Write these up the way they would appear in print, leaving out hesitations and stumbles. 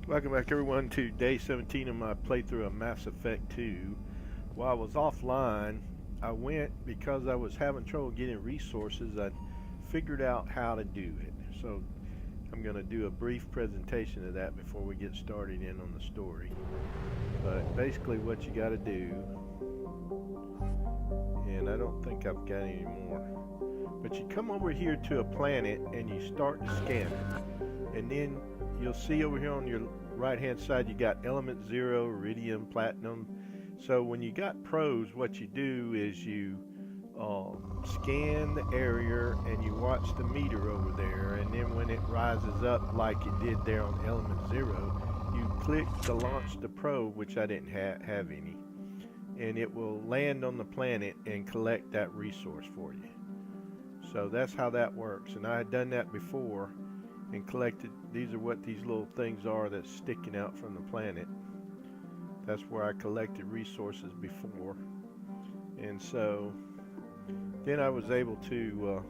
Welcome back everyone to day 17 of my playthrough of Mass Effect 2. While I was offline, I went because I was having trouble getting resources. I figured out how to do it. So I'm going to do a brief presentation of that before we get started in on the story. But basically what you got to do, and I don't think I've got any more, but you come over here to a planet and you start to scan it. And then you'll see over here on your right hand side you got element 0, iridium, platinum. So when you got pros, what you do is you scan the area and you watch the meter over there, and then when it rises up like it did there on element 0, you click to launch the probe, which I didn't have any, and it will land on the planet and collect that resource for you. So that's how that works, and I had done that before and collected. These are what these little things are that's sticking out from the planet. That's where I collected resources before. And so then I was able to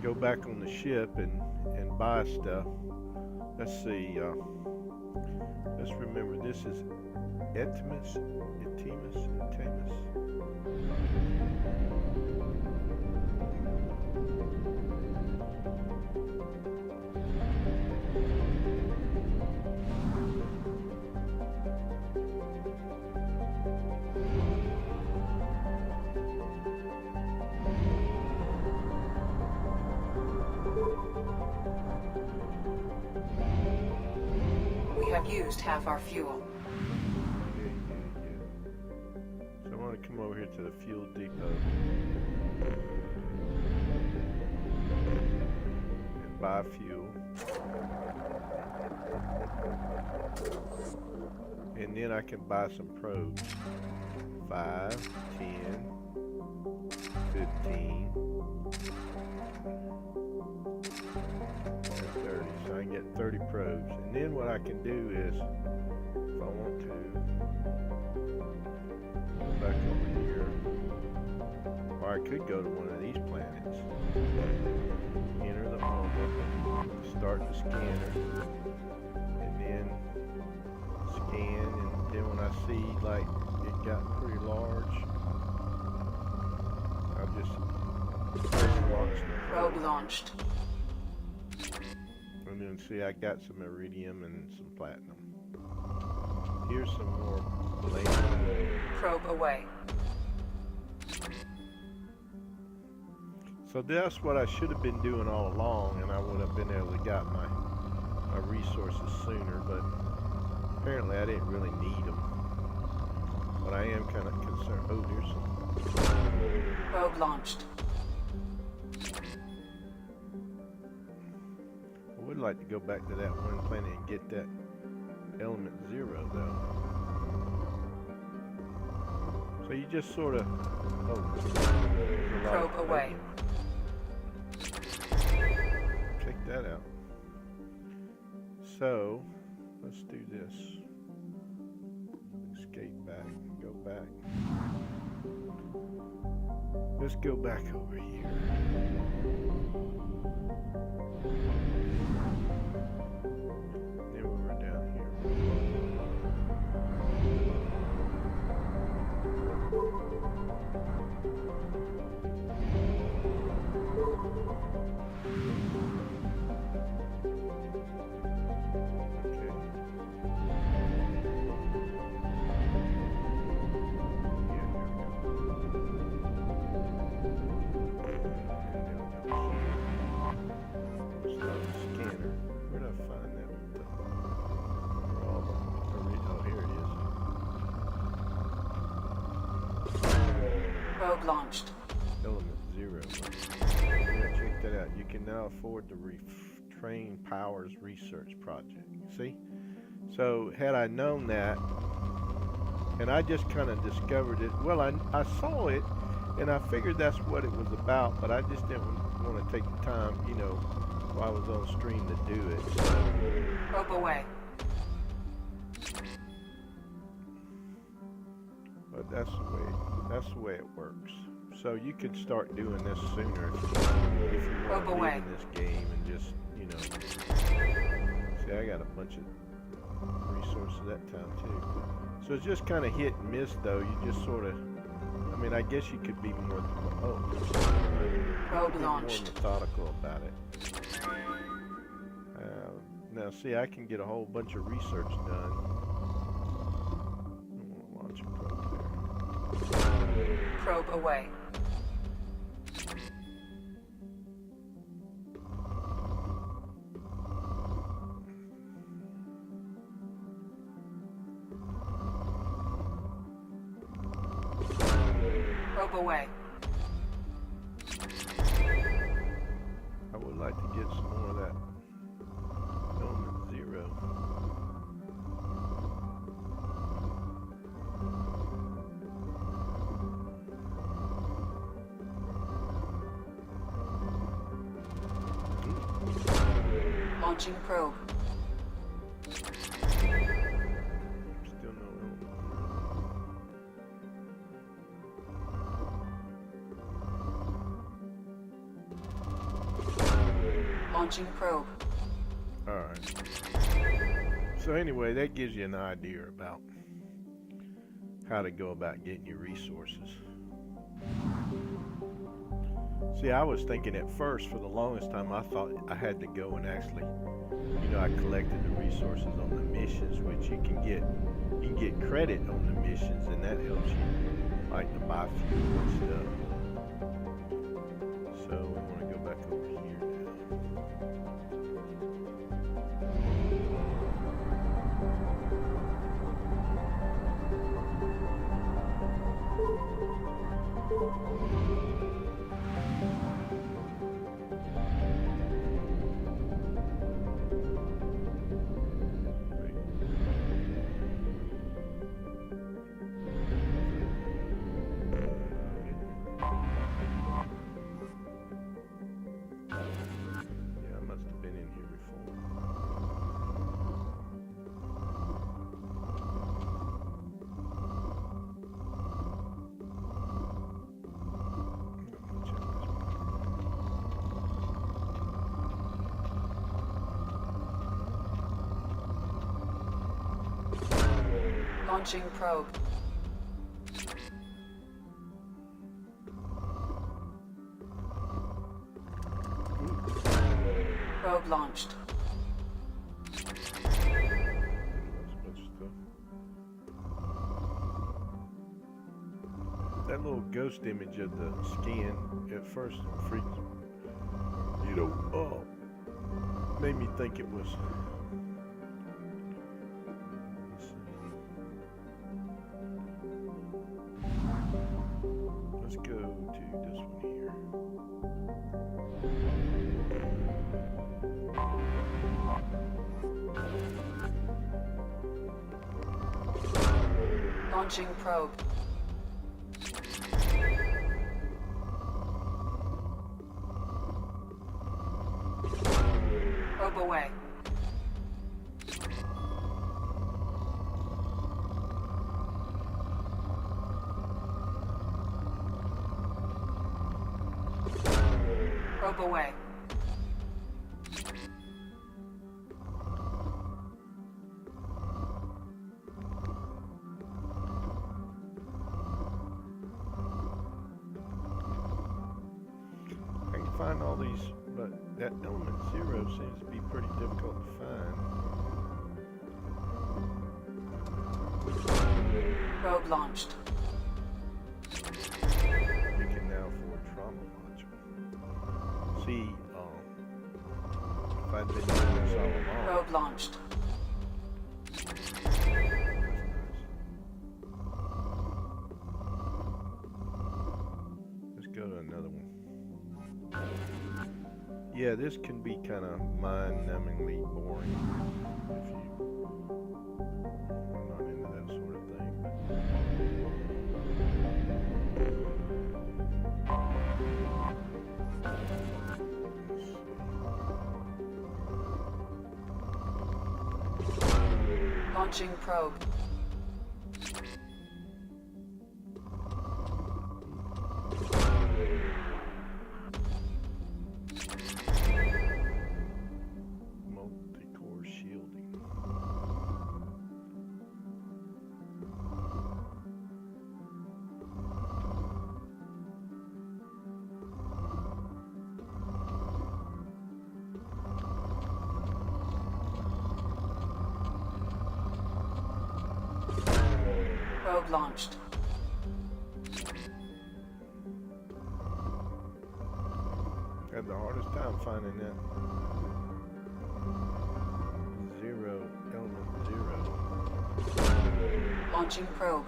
go back on the ship and buy stuff. Let's see, let's remember this is Etimus. We have used half our fuel. So I want to come over here to the fuel depot and buy fuel. And then I can buy some probes. 5, 10, 15, and 30. So I can get 30 probes. And then what I can do is, if I want to, go back over here, or I could go to one of these planets, enter the moment, start the scanner, and then scan, and then when I see like it got pretty large, I'll just launch the Probe launched. and then see I got some iridium and some platinum. Here's some more palladium. Probe away. So that's what I should have been doing all along, and I would have been able to get my resources sooner, but apparently I didn't really need them. But I am kind of concerned. Oh, there's some. Probe launched. I would like to go back to that one planet and get that element 0 though. So you just sort of Probe away. Check that out. So let's do this. Escape back. Go back. Let's go back over here. Then we were down here. Okay. Probe launched. Element 0. Yeah, check that out. You can now afford the Train Powers Research Project. See? So had I known that, and I just kind of discovered it, well, I saw it, and I figured that's what it was about, but I just didn't want to take the time, you know, while I was on stream to do it. Probe away. But that's the way it works. So you can start doing this sooner if you want to be in this game and just, you know. See, I got a bunch of resources that time too. So it's just kind of hit and miss though. You just sort of, I mean, I guess you could be more, Probe more launched. methodical about it. Now see, I can get a whole bunch of research done. I want to launch a probe there. Probe away. Probe away. I would like to get some more of that element 0. Launching probe. Still no element 0. Launching probe. Alright. So anyway, that gives you an idea about how to go about getting your resources. See, I was thinking at first, for the longest time, I thought I had to go and actually, I collected the resources on the missions, which you can get credit on the missions, and that helps you, like, to buy fuel and stuff. So we want to go back over here now. Yeah, I must have been in here before. Check this Launching probe. Probe launched. That's a bunch of stuff. That little ghost image of the skin at first freaked, made me think it was. Let's see. Let's go to this one here. Launching probe. Probe away. Probe away. I can find all these, but that element 0 seems to be pretty difficult to find. Probe launched. You can now afford trauma module. See, if I'd been doing this all along, Probe launched. that's nice. Let's go to another one. Yeah, this can be kind of mind-numbingly boring if you are not into that sort of thing. Let's see. Launching probe. Multi-core shielding. Probe launched. Had the hardest time finding that. Element zero. Launching probe.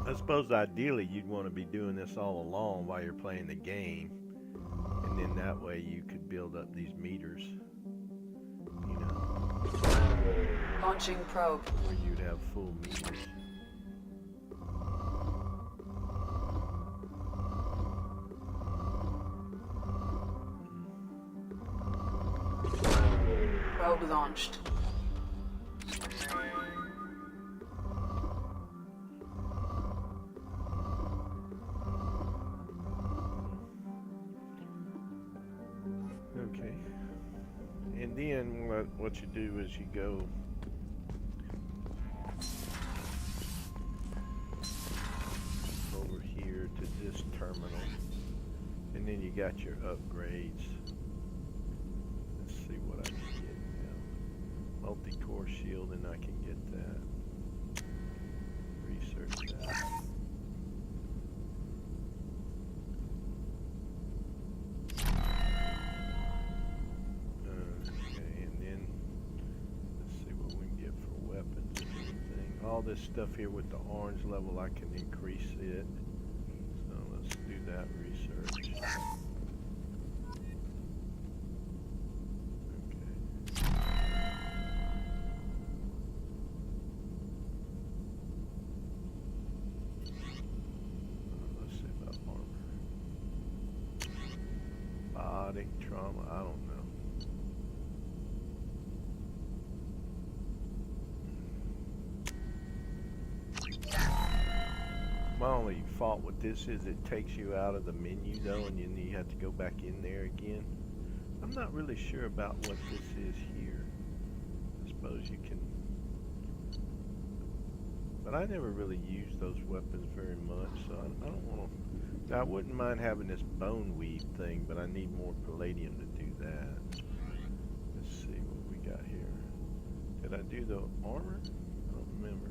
I suppose ideally you'd want to be doing this all along while you're playing the game, and then that way you could build up these meters, you know, Launching probe. where you'd have full meters. Probe launched. Okay. And then what you do is you go over here to this terminal, and then you got your upgrades. Let's see what I can get now. Multi-core shield, and I can get that. Research that. Okay, and then let's see what we can get for weapons and everything. All this stuff here with the orange level, I can increase it. So let's do that research. Let's see about armor. Body, trauma, I don't know. My only fault with this is it takes you out of the menu though, and then you have to go back in there again. I'm not really sure about what this is here. I suppose you can... But I never really use those weapons very much, so I don't want to... Now, I wouldn't mind having this bone weed thing, but I need more palladium to do that. Let's see what we got here. Did I do the armor? I don't remember.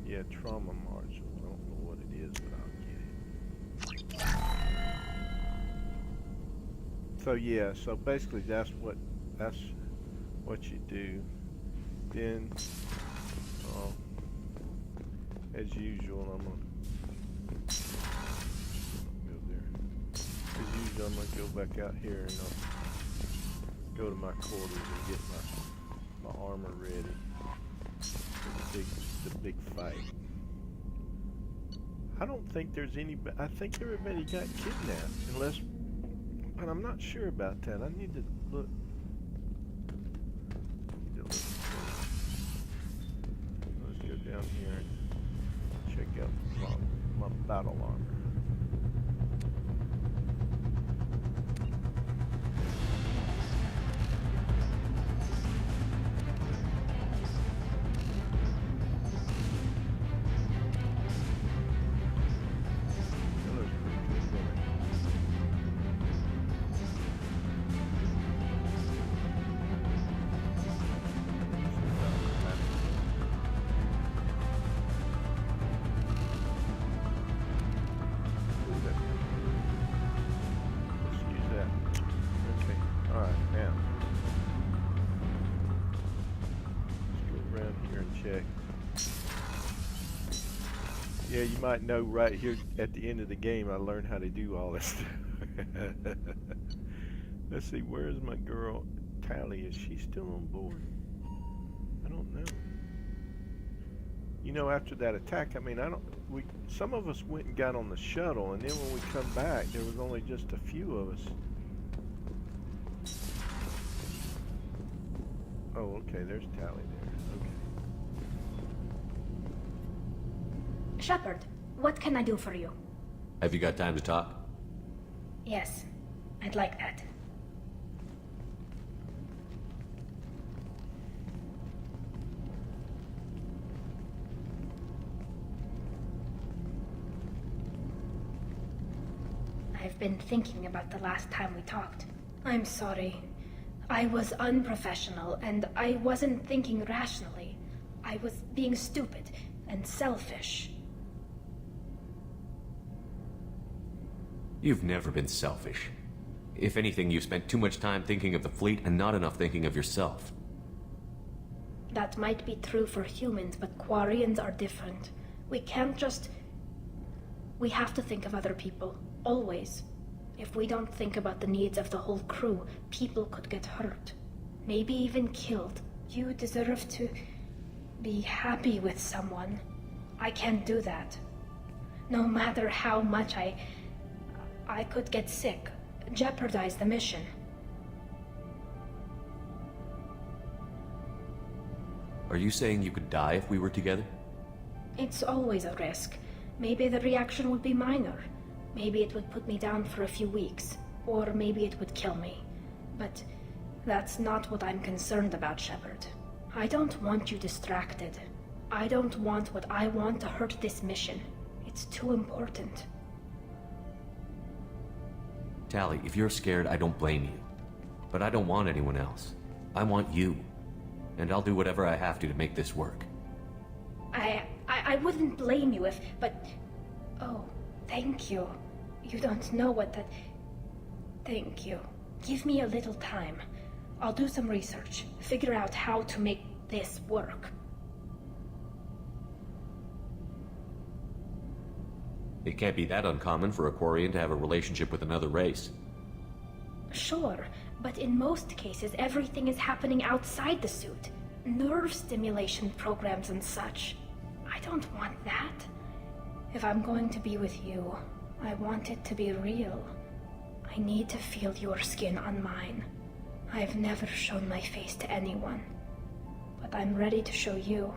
Yeah, trauma marshal. I don't know what it is, but I'll get it. So yeah, so basically that's what you do. Then, as usual, I'm gonna go there. As usual, I'm gonna go back out here and go to my quarters and get my armor ready for the big fight. I don't think there's anybody. I think everybody got kidnapped, unless. But I'm not sure about that. I need to look. Let's go down here and check out my battle armor. Yeah, you might know right here at the end of the game I learned how to do all this stuff. Let's see, where is my girl Tally? Is she still on board? I don't know. You know, after that attack, I mean, some of us went and got on the shuttle, and then when we come back, there was only just a few of us. Oh, okay, there's Tally there. Okay. Shepard, what can I do for you? Have you got time to talk? Yes, I'd like that. I've been thinking about the last time we talked. I'm sorry. I was unprofessional, and I wasn't thinking rationally. I was being stupid and selfish. You've never been selfish. If anything, you spent too much time thinking of the fleet and not enough thinking of yourself. That might be true for humans, but Quarians are different. We can't just... We have to think of other people, always. If we don't think about the needs of the whole crew, people could get hurt. Maybe even killed. You deserve to be happy with someone. I can't do that. No matter how much I could get sick, jeopardize the mission. Are you saying you could die if we were together? It's always a risk. Maybe the reaction would be minor. Maybe it would put me down for a few weeks. Or maybe it would kill me. But that's not what I'm concerned about, Shepard. I don't want you distracted. I don't want what I want to hurt this mission. It's too important. Tali, if you're scared, I don't blame you. But I don't want anyone else. I want you. And I'll do whatever I have to make this work. I wouldn't blame you if, but... Oh, thank you. You don't know what that... Thank you. Give me a little time. I'll do some research, figure out how to make this work. It can't be that uncommon for a Quarian to have a relationship with another race. Sure, but in most cases everything is happening outside the suit. Nerve stimulation programs and such. I don't want that. If I'm going to be with you, I want it to be real. I need to feel your skin on mine. I've never shown my face to anyone. But I'm ready to show you,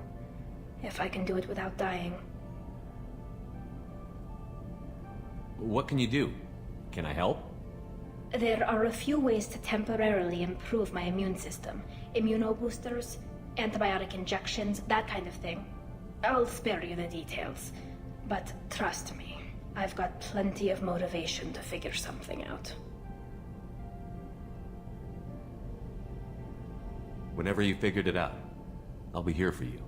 if I can do it without dying. What can you do? Can I help? There are a few ways to temporarily improve my immune system. Immunoboosters, antibiotic injections, that kind of thing. I'll spare you the details. But trust me, I've got plenty of motivation to figure something out. Whenever you figured it out, I'll be here for you.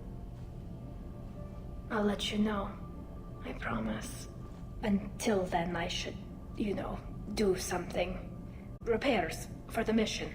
I'll let you know. I promise. Until then, I should, do something. Repairs for the mission.